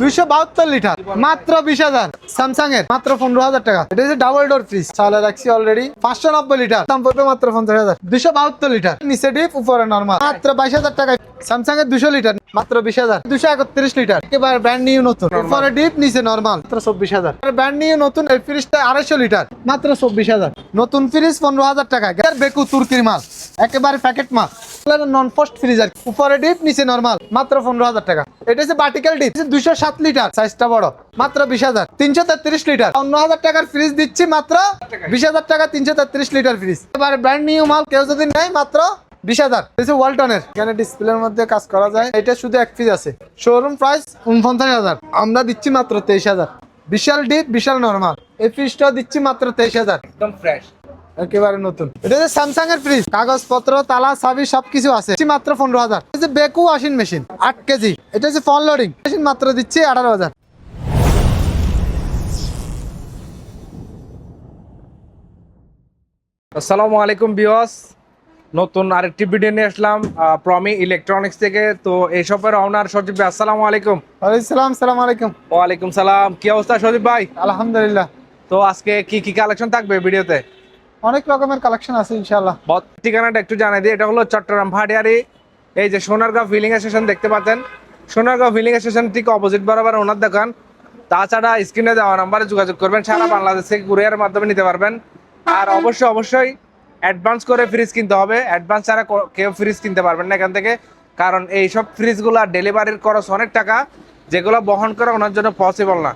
272 litre মাত্র 20,000। Samsung এর মাত্র 15,000 টাকা। এটা হচ্ছে ডাবল ডোর ফ্রিজ, চালে রাখছি অলরেডি। 590 লিটার, দাম পড়বে মাত্র 50,000। 272 লিটার, নিচে ডিপ উপরে নরমাল, মাত্র 22,000 টাকা। স্যামসাং এর 200 লিটার মাত্র 20,000। 231 লিটার, একেবারে ব্র্যান্ড নিউ নতুন, উপরে ডিপ নিচে নরমাল, মাত্র 24,000। ব্র্যান্ড নিউ নতুন এই ফ্রিজটা 250 লিটার, মাত্র 24,000। নতুন ফ্রিজ 15,000 টাকা। বেকু তুর্কির মাল, একেবারে প্যাকেট মাল, নন ফ্রস্ট ফ্রিজার, উপরে ডিপ নিচে নরমাল, মাত্র 15,000 টাকা। এটা হচ্ছে ভার্টিক্যাল ডিপ, 207 লিটার, সাইজটা বড়, মাত্র 20,000। 333 লিটার, 15,000 টাকার ফ্রিজ দিচ্ছি মাত্র 20,000 টাকা। 333 লিটার ফ্রিজ, এবারে ব্র্যান্ড নিউ মাল, কেউ যদি নেয় মাত্র 20,000। ওয়ালটনের, এখানে ডিসপ্লের মধ্যে কাজ করা যায়। এটা শুধু এক পিস আছে, শোরুম প্রাইস 49,000, আমরা দিচ্ছি মাত্র 23,000। বিশাল ডিপ, বিশাল নরমাল, এই ফ্রিজটা দিচ্ছি মাত্র 23,000, একদম ফ্রেশ, একেবারে নতুন। এটা হচ্ছে স্যামসাং এর ফ্রিজ, কাগজপত্র, তালা, চাবি সবকিছু আছে, মাত্র 15,000। এটা হচ্ছে বেকু ওয়াশিং মেশিন 8 কেজি, এটা হচ্ছে ফ্রন্ট লোডিং মেশিন, মাত্র দিচ্ছি 18,000। আসসালামু আলাইকুম ভিউয়ার্স, নতুন আরেকটি ভিডিও নিয়ে আসলাম প্রমি ইলেকট্রনিক্স থেকে। তো এই শপের ওনার সজীব ভাই, আসসালামু আলাইকুম। আসসালামু আলাইকুম। ওয়ালাইকুম সালাম, কি অবস্থা সজীব ভাই? আলহামদুলিল্লাহ। তো আজকে কি কালেকশন থাকবে ভিডিওতে? অনেক রকমের কালেকশন আছে ইনশাআল্লাহ। ঠিকানাটা একটু জানাই দিই। এটা হলো চট্টগ্রাম ভাটিয়ারি, এই যে সোনারগাঁও ফিলিং স্টেশন দেখতে পাচ্ছেন, সোনারগাঁও ফিলিং স্টেশন ঠিক অপোজিট বরাবর ওনার দোকান। তাছাড়া স্ক্রিনে দেওয়া নাম্বারে যোগাযোগ করবেন, সারা বাংলাদেশ থেকে কুরিয়ারের মাধ্যমে নিতে পারবেন। আর অবশ্যই অ্যাডভান্স করে ফ্রিজ কিনতে হবে, অ্যাডভান্স ছাড়া কেউ ফ্রিজ কিনতে পারবেন না এখান থেকে। কারণ এইসব ফ্রিজগুলো ডেলিভারির খরচ অনেক টাকা, যেগুলো বহন করা ওনার জন্য পসিবল না।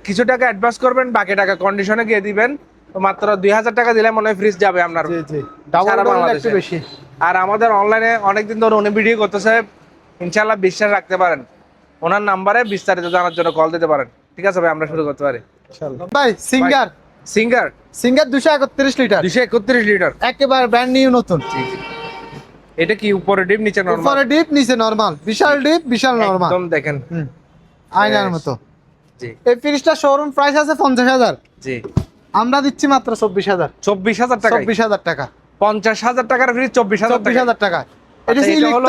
কিছু টাকা অ্যাডভান্স করবেন, বাকি টাকা কন্ডিশনে গিয়ে দিবেন। মাত্র 2,000 টাকা দিলে মনে হয় ফ্রিজ যাবে আপনার সারা বাংলাদেশে। আর আমাদের অনলাইনে অনেকদিন ধরে উনি ভিডিও করতেছে, ইনশাল্লাহ বিশ্বাস রাখতে পারেন। ওনার নাম্বারে বিস্তারিত জানার জন্য কল দিতে পারেন। ঠিক আছে ভাই, আমরা শুরু করতে পারি। ভাই সিঙ্গার 231 লিটার, 231 লিটার, একেবারে ব্র্যান্ড নিউ নতুন। এটা কি উপরে ডিপ নিচে নরমাল? উপরে ডিপ নিচে নরমাল, বিশাল ডিপ বিশাল নরমাল, একদম দেখেন আয়নার মতো। জি, এই ফ্রিজটা শোরুম প্রাইস আছে 50,000, জি, আমরা দিচ্ছি মাত্র 24,000। 24,000 টাকা, 24,000 টাকা। 50,000 টাকার ফ্রিজ 24,000 টাকা। এটা হলো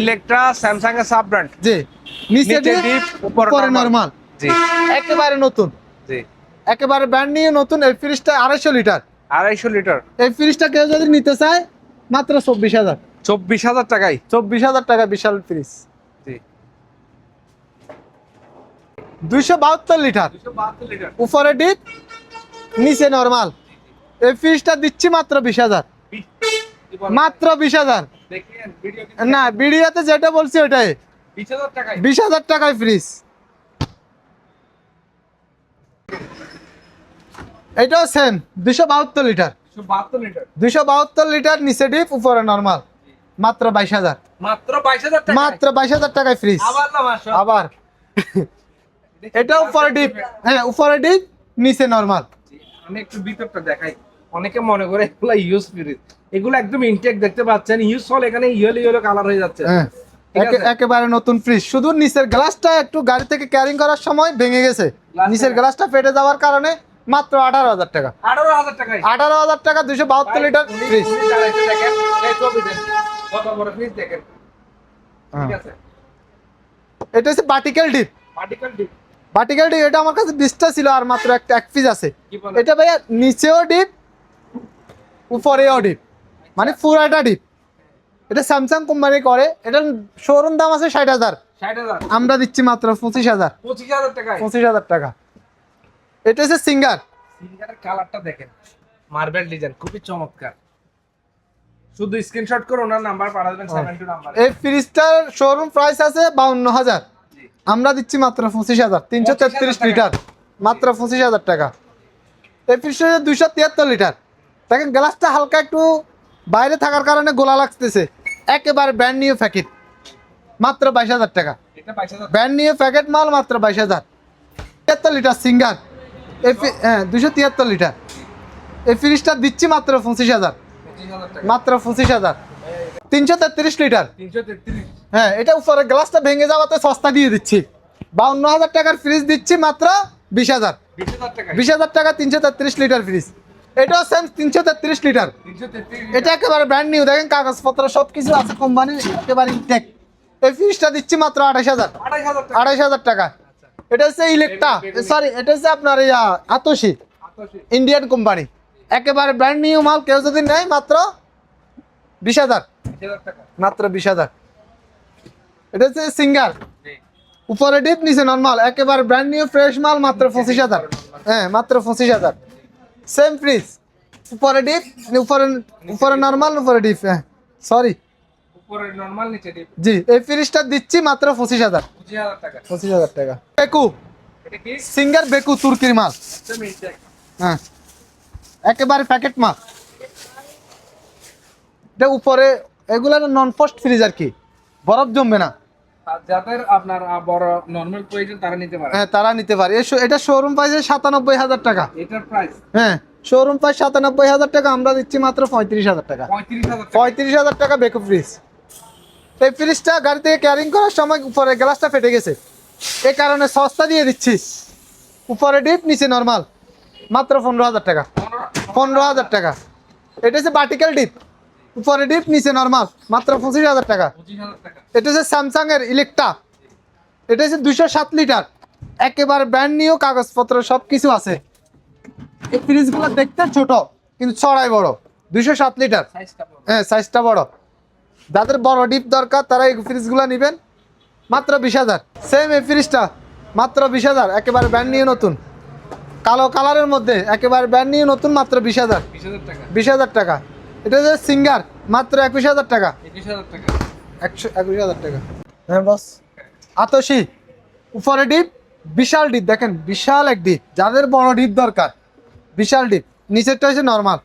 ইলেকট্রা, স্যামসাং এর সাব ব্র্যান্ড। জি, নিচে ডিপ উপরে নরমাল। জি, একেবারে নতুন, জি, একেবারে ব্র্যান্ড নিউ নতুন। এই ফ্রিজটা 250 লিটার, 250 লিটার। এই ফ্রিজটা কেউ যদি নিতে চায় মাত্র 24,000। 24,000 টাকায় 24,000 টাকা বিশাল ফ্রিজ। জি, 272 লিটার, 272 লিটার, উপরে ডিপ নিচে নরমাল, এই ফ্রিজটা দিচ্ছি মাত্র 20,000, মাত্র 20,000। দেখেন ভিডিও না, ভিডিওতে যেটা বলছি ওটাই, 20,000 টাকায় 20,000 টাকায় ফ্রিজ। এটাও সেম 272 লিটার, 272 লিটার, 272 লিটার, নিচে ডিপ উপরে নরমাল, মাত্র 22,000। মাত্র 22,000 টাকা, মাত্র 22,000 টাকায় ফ্রিজ। আবার না মাশাআল্লাহ। আবার এটা উপরে ডিপ, হ্যাঁ উপরে ডিপ নিচে নরমাল। আমি একটু ভিতরটা দেখাই। অনেকে মনে করে এগুলা ইউজ ফ্রিজ, এগুলো একদম ইনটেক দেখতে পাচ্ছেন। ইউজ হল এখানে ইয়েলো কালার হয়ে যাচ্ছে। হ্যাঁ, একেবারে নতুন ফ্রিজ। শুধু নিচের গ্লাসটা একটু গাড়ি থেকে ক্যারিং করার সময় ভেঙে গেছে, নিচের গ্লাসটা ফেটে যাওয়ার কারণে মাত্র 18,000 টাকা। 18,000 টাকায় 18,000 টাকা 272 লিটার ফ্রিজ। দেখেন এই ছবি দেন, কত বড় ফ্রিজ দেখেন। ঠিক আছে, এটা হচ্ছে vertical deep. Particle deep, vertical deep, এটা আমার কাছে 20টা ছিল, আর মাত্র এক পিস আছে। কি বলেন? এটা ভাইয়া নিচেও ডিপ উপরেও ডিপ, মানে পুরাটা ডিপ। এটা স্যামসাং কোম্পানি করে, এটা শোরুম দাম আছে 60,000, 60,000, আমরা দিচ্ছি মাত্র 25,000। 25,000 টাকায় 25,000 টাকা। এটা হচ্ছে সিঙ্গার। সিঙ্গারের কালারটা দেখেন, মার্বেল ডিজাইন, খুবই চমৎকার। শুধু স্ক্রিনশট করে ওনার নাম্বার পাঠাবেন 72 নাম্বারে। এই ফ্রিজটার শোরুম প্রাইস আছে 52,000, আমরা দিচ্ছি মাত্র 25,000। 333 লিটার, মাত্র 25,000 টাকা। এই ফ্রিজটা 273 লিটার। দেখেন গ্লাসটা হালকা একটু বাইরে থাকার কারণে গোলা লাগতেছে, একেবারে ব্র্যান্ড নিউ প্যাকেট, মাত্র 22,000 টাকা। এটা 22,000, ব্র্যান্ড নিউ প্যাকেট মাল, মাত্র 22,000। 73 লিটার সিঙ্গার, হ্যাঁ 273 লিটার। এই ফ্রিজটা দিচ্ছি মাত্র 25,000, 25,000 টাকা, মাত্র 25,000। 333 লিটার, 333, হ্যাঁ এটা উপরে গ্লাসটা ভেঙে যাওয়াতে সস্তা দিয়ে দিচ্ছি। 52,000 টাকার ফ্রিজ দিচ্ছি মাত্র 20,000। 20,000 টাকা, 20,000 টাকা 333 লিটার ফ্রিজ। এটাও সেম 333 লিটার, 333। এটা একেবারে ব্র্যান্ড নিউ। দেখেন কাগজপত্র সবকিছু আছে কোম্পানির, একেবারে ইনটেক। এই ফ্রিজটা দিচ্ছি মাত্র 28,000, 28,000 টাকা। 28,000 টাকা। এটা হচ্ছে ইলেকট্রা, সরি এটা হচ্ছে আপনার আতশি, ইন্ডিয়ান কোম্পানি, একেবারে ব্র্যান্ড নিউ মাল। কেউ যদি নেয় মাত্র 20,000, মাত্র 20,000। এটা হচ্ছে সিঙ্গার, উপরে ডিপ নিচে নরমাল, একেবারে ব্র্যান্ড নিউ ফ্রেশ মাল, মাত্র 25,000। হ্যাঁ মাত্র 25,000। সেম ফ্রিজ, উপরে ডিপ, উপরে নরমাল, উপরে ডিপ। হ্যাঁ সরি, উপরে নরমাল নিচে ডিপ। জি, এই ফ্রিজটা দিচ্ছি মাত্র 25,000। 25000 টাকা। 25,000 টাকা। বেকু, এটা কি? সিঙ্গার বেকু, তুর্কির মাল। হ্যাঁ একেবারে প্যাকেট মাল। এটা উপরে এগুলা নন ফ্রস্ট ফ্রিজ আর কি, বরফ জমবে না। আর যাদের আপনার বড় নরমাল প্রয়োজন তারা নিতে পারে। হ্যাঁ তারা নিতে পারে। এটা শোরুম প্রাইস 97,000 টাকা। এটার প্রাইস হ্যাঁ শোরুম প্রাইস 97,000 টাকা, আমরা দিচ্ছি মাত্র 35,000 টাকা। 35000 টাকা। 35,000 টাকা বেকু ফ্রিজ। এই ফ্রিজটা গাড়ি থেকে ক্যারিং করার সময় উপরে গ্লাসটা ফেটে গেছে, এই কারণে সস্তা দিয়ে দিচ্ছি। উপরে ডিপ নিচে নরমাল, মাত্র 15,000 টাকা। 15,000 টাকা। এটা হচ্ছে ভার্টিক্যাল ডিপ, উপরে ডিপ নিচে নরমাল, মাত্র 25,000 টাকা। 25000 টাকা। এটা হচ্ছে স্যামসাং এর ইলেকট্রা, এটা হচ্ছে 207 লিটার, একেবারে ব্র্যান্ড নিউ, কাগজপত্র সব কিছু আছে। এই ফ্রিজগুলো দেখতে ছোট কিন্তু ছড়াই বড়, 207 লিটার। সাইজটা বড়। হ্যাঁ সাইজটা বড়। যাদের বড় ডিপ দরকার তারা এই ফ্রিজগুলো নেবেন, মাত্র 20,000। সেম এই ফ্রিজটা মাত্র 20,000, একেবারে ব্র্যান্ড নিউ নতুন, কালো কালারের মধ্যে, একেবারে ব্র্যান্ড নিউ নতুন, মাত্র 20,000। 20000 টাকা। 20,000 টাকা। এটা হচ্ছে সিঙ্গার, মাত্র 21,000 টাকা। 21000 টাকা। 21,000 টাকা। হ্যাঁ বস। আতশি, উপরে ডিপ, বিশাল ডিপ, দেখেন বিশাল এক ডিপ, যাদের বড় ডিপ দরকার, বিশাল ডিপ। নিচেরটা হচ্ছে নর্মাল,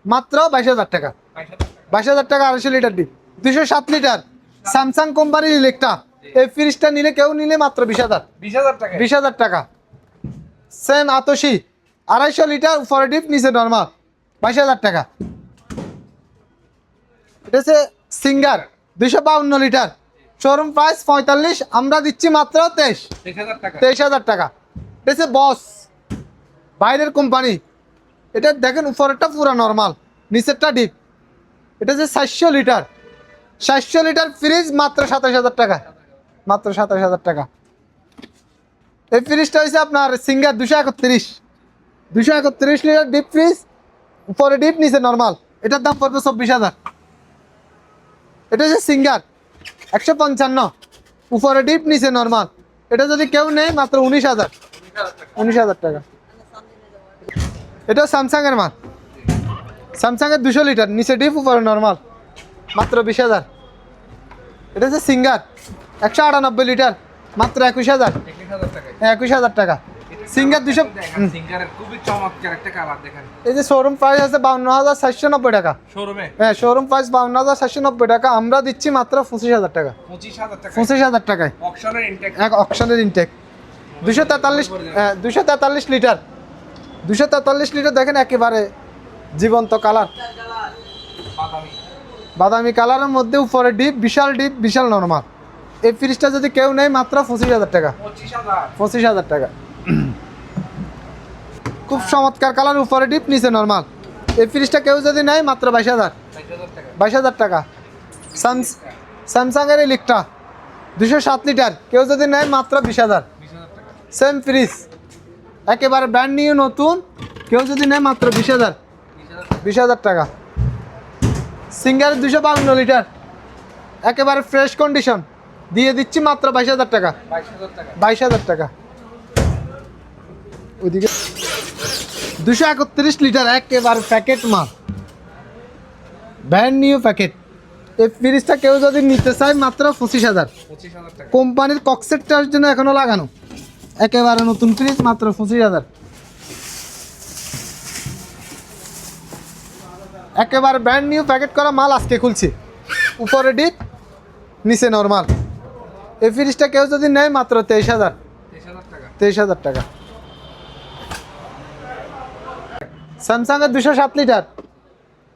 মাত্র 22,000 টাকা। 22,000 টাকা 250 লিটার ডিপ, 207 লিটার, স্যামসাং কোম্পানির ইলেকট্রা। এই ফ্রিজটা নিলে, কেউ নিলে মাত্র 20,000। 20000 টাকা। 20,000 টাকা। সেম আতশি, 250 লিটার, উপরে ডিপ নিচে নর্মাল, 22,000 টাকা। এটা হচ্ছে সিঙ্গার, 252 লিটার, শোরুম প্রাইস 45, আমরা দিচ্ছি মাত্র 23000 টাকা। 23,000 টাকা। এটা হচ্ছে বস, বাইরের কোম্পানি। এটা দেখেন উপরেরটা পুরো নর্মাল, নিচেরটা ডিপ। এটা হচ্ছে 700 লিটার, 700 লিটার ফ্রিজ, মাত্র 27,000 টাকা, মাত্র 27,000 টাকা। এই ফ্রিজটা হচ্ছে আপনার সিঙ্গার 231 লিটার ডিপ ফ্রিজ, উপরে ডিপ নিচে নর্মাল, এটার দাম পড়বে 24,000। এটা হচ্ছে সিঙ্গার 155, উপরে ডিপ নিচে নর্মাল, এটা যদি কেউ নেয় মাত্র 19,000। 19,000 টাকা। এটা স্যামসাং এর মাল, স্যামসাং এর 200 লিটার, নিচে ডিপ উপরে নর্মাল, মাত্র 20,000। এটা হচ্ছে সিঙ্গার 198 লিটার, মাত্র 21,000। 21000 টাকা। 21,000 টাকা। সিঙ্গার 200। সিঙ্গারের খুবই চমৎকার একটা কালার দেখেন। এই যে শোরুম প্রাইস আছে 52,490 টাকা। শোরুমে হ্যাঁ শোরুম প্রাইস 52,490 টাকা, আমরা দিচ্ছি মাত্র 25,000 টাকা। 25000 টাকা। 25,000 টাকায় অকশনের ইনটেক। এক অকশনের ইনটেক, 243 লিটার, 243 লিটার। দেখেন একেবারে জীবন্ত কালার, বাদামি। বাদামি কালারের মধ্যে, উপরে ডিপ, বিশাল ডিপ, বিশাল নরমাল। এই ফ্রিজটা যদি কেউ নেয় মাত্র 25,000 টাকা। 25000। 25,000 টাকা। খুব চমৎকার কালার, উপরে ডিপ নিচে নরমাল। এই ফ্রিজটা কেউ যদি নেয় মাত্র 22,000। 22000 টাকা। 22,000 টাকা। স্যামসাং এর ইলেকট্রা 207 লিটার, কেউ যদি নেয় মাত্র 20,000। 20000 টাকা। সেম ফ্রিজ, একেবারে ব্র্যান্ড নিউ নতুন, কেউ যদি নেয় মাত্র 20,000। 20,000 টাকা। সিঙ্গার 252 লিটার, একেবারে ফ্রেশ কন্ডিশন, দিয়ে দিচ্ছি মাত্র 22,000 টাকা। 22000 টাকা। 22,000 টাকা। ওইদিকে 231 লিটার, একেবারে প্যাকেট মাল, ব্র্যান্ড নিউ প্যাকেট। এই ফ্রিজটা কেউ যদি নিতে চায় মাত্র 25,000। 25000 টাকা। কোম্পানির কক্সেটটার জন্য এখনো লাগানো, একেবারে নতুন ফ্রিজ, মাত্র 25,000। একেবারে ব্র্যান্ড নিউ প্যাকেট করা মাল আজকে খুলছি, উপরে ডিপ নিচে নরমাল। এই ফ্রিজটা কেউ যদি নেয় মাত্র 23,000। 23000 টাকা। 23,000 টাকা। স্যামসাং এর 207 লিটার,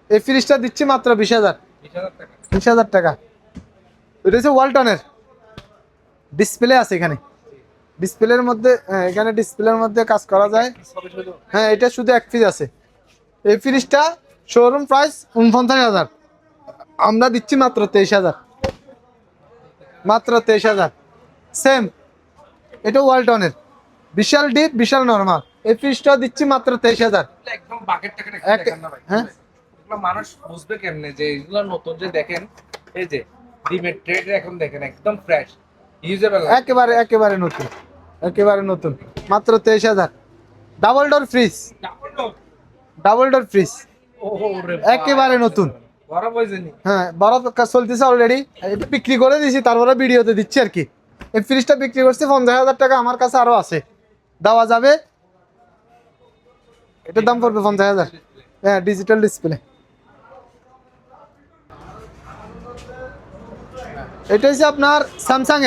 এই ফ্রিজটা দিচ্ছি মাত্র 20,000। 20000 টাকা। 20,000 টাকা। এটা হচ্ছে ওয়ালটনের, ডিসপ্লে আছে এখানে, ডিসপ্লের মধ্যে, এখানে ডিসপ্লের মধ্যে কাজ করা যায়। সবই শুধু হ্যাঁ এটা শুধু এক ফ্রিজ আছে। এই ফ্রিজটা শোরুম প্রাইস 49,000, আমরা দিচ্ছি মাত্র 23,000। মাত্র 23,000। সেম এটা ওয়ালটনের, বিশাল ডিপ বিশাল নরমাল। এই ফ্রিজটা দিচ্ছি মাত্র 23,000। একদম বাকেট টাকেট দেখেন না ভাই। হ্যাঁ এগুলো মানুষ বুঝবে কেমনে যে এগুলো নতুন, যে দেখেন এই যে ডিমের ট্রেড এখন দেখেন একদম ফ্রেশ ইউজেবল, একেবারে একেবারে নতুন, একেবারে নতুন, মাত্র 23,000। Double door fridge, double door fridge একেবারে নতুন। বড় বইজনি হ্যাঁ বরফ কাজ চলতেছে অলরেডি, এটা বিক্রি করে দিয়েছি, তারপরে ভিডিওতে দিচ্ছি আর কি। এই ফ্রিজটা বিক্রি করছি 50,000 টাকা, আমার কাছে আরো আছে, দেওয়া যাবে। এটার দাম পড়বে 50,000। হ্যাঁ ডিজিটাল ডিসপ্লে। এটা হচ্ছে আপনার স্যামসাং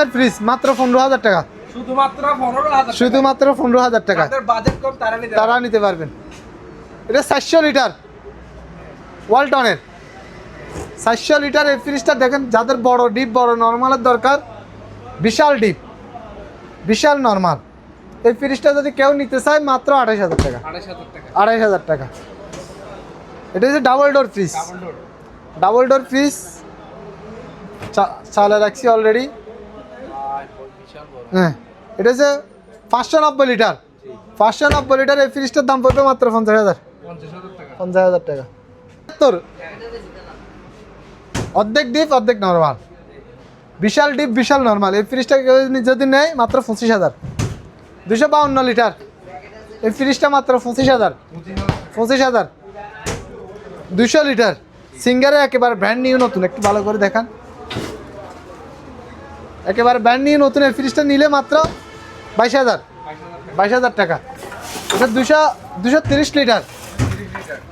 এর ফ্রিজ, মাত্র 15,000 টাকা, শুধুমাত্র 15,000, শুধুমাত্র 15,000 টাকা, যাদের বাজেট কম তারা নিতে পারবেন। এটা 400 লিটার ওয়ালটনের, 400 লিটার এই ফ্রিজটা দেখেন, যাদের বড় ডিপ বড় নর্মালের দরকার, বিশাল ডিপ বিশাল নর্মাল, এই ফ্রিজটা যদি কেউ নিতে চায় মাত্র 28,000 টাকা, 28,000 টাকা। এটা হচ্ছে double door fridge, double door fridge চালে রাখছি অলরেডি। হ্যাঁ এটা হচ্ছে 590 লিটার, 590 লিটার এই ফ্রিজটার দাম পড়বে মাত্র 50,000, 50,000 টাকা। তোর অর্ধেক ডিপ অর্ধেক নর্মাল, বিশাল ডিপ বিশাল নর্মাল, এই ফ্রিজটা যদি নেয় মাত্র 25,000। 252 লিটার এই ফ্রিজটা মাত্র 25,000, 25,000। 200 লিটার সিঙ্গারে একেবারে ব্র্যান্ড নিউ নতুন, একটু ভালো করে দেখান, একেবারে ব্র্যান্ড নিউ নতুন এই ফ্রিজটা নিলে মাত্র 22,000, 22,000 টাকা। এটা 230 লিটার,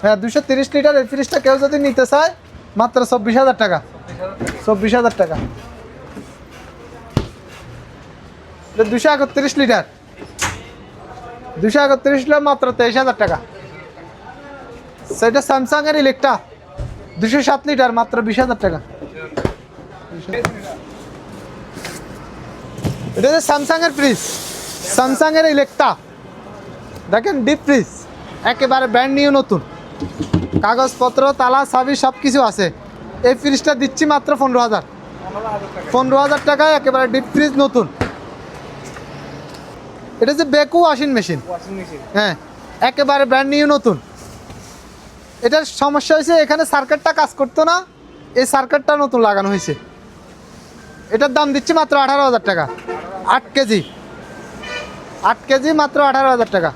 হ্যাঁ 230 লিটার এই ফ্রিজটা কেউ যদি নিতে চায় মাত্র 24,000 টাকা, 24,000 টাকা। এটা 231 লিটার, 231 লিটার মাত্র 23,000 টাকা। সেটা স্যামসাং এর ইলেকট্রা 207 লিটার মাত্র 20,000 টাকা। এটা হচ্ছে স্যামসাং এর ফ্রিজ, স্যামসাং এর ইলেকট্রা দেখেন ডিপ ফ্রিজ, একেবারে ব্র্যান্ড নিউ নতুন, কাগজপত্র তালা চাবি সব কিছু আছে। এই ফ্রিজটা দিচ্ছি মাত্র 15,000, 15,000 টাকায় একেবারে ডিপ ফ্রিজ নতুন। এটা হচ্ছে বেকু ওয়াশিং মেশিন, হ্যাঁ একেবারে ব্র্যান্ড নিউ নতুন। এটার সমস্যা হয়েছে এখানে সার্কিটটা কাজ করতো না, এই সার্কিটটা নতুন লাগানো হয়েছে। এটার দাম দিচ্ছি মাত্র 18,000 টাকা, 8 কেজি, 8 কেজি মাত্র 18,000 টাকা।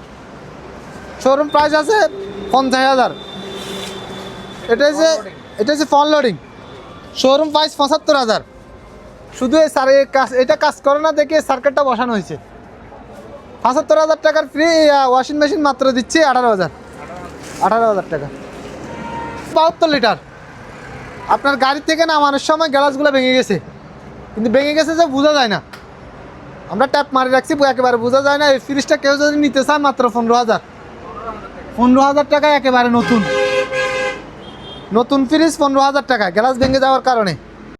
শোরুম প্রাইস আছে 50,000। এটা হচ্ছে ফোন লোডিং, শোরুম প্রাইস 75,000। শুধু এই এটা কাজ করে না দেখে সার্কিটটা বসানো হয়েছে। 75,000 টাকার ফ্রি ওয়াশিং মেশিন মাত্র দিচ্ছি 18,000 টাকা। 72 লিটার, আপনার গাড়ি থেকে নামানোর সময় গ্লাসগুলো ভেঙে গেছে, কিন্তু ভেঙে গেছে যে বোঝা যায় না, আমরা ট্যাপ মারি রাখছি একেবারে বোঝা যায় না। এই ফ্রিজটা কেউ যদি নিতে চায় মাত্র 15,000, 15,000 টাকায় একেবারে নতুন, নতুন ফ্রিজ 15,000 টাকা, গ্লাস ভেঙে যাওয়ার কারণে।